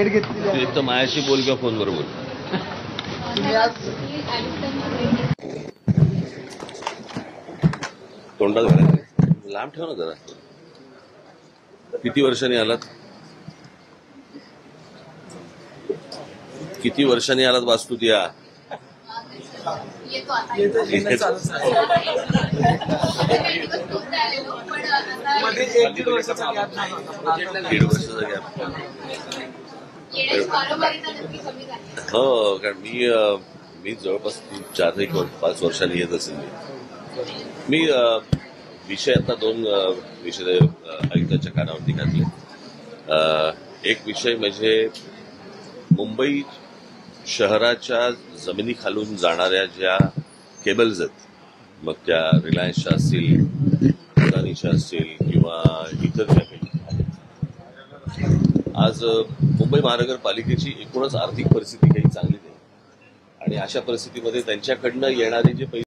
भेट घेतली. एक तर मायाशी बोल किंवा फोनवर बोल. तोंडात घालायचं, लांब ठेव ना जरा. किती वर्षांनी आलात? किती वर्षांनी आलात वास्तूत या? दीड वर्षाचा वर्षाचा गॅप. हो, कारण मी जवळपास 4-5 वर्षांनी येत असेल. मी विषय आता 2 विषय आयुक्तांच्या कानावरती घातले. एक विषय म्हणजे मुंबई शहराच्या जमिनी खालून जाणाऱ्या ज्या केबल्स आहेत, मग त्या रिलायन्सच्या असतील, अदानीच्या असतील किंवा इतर ज्या काही, आज मुंबई महानगरपालिकेची एकूणच आर्थिक परिस्थिती काही चांगली नाही आणि अशा परिस्थितीमध्ये त्यांच्याकडनं येणारे जे पैसे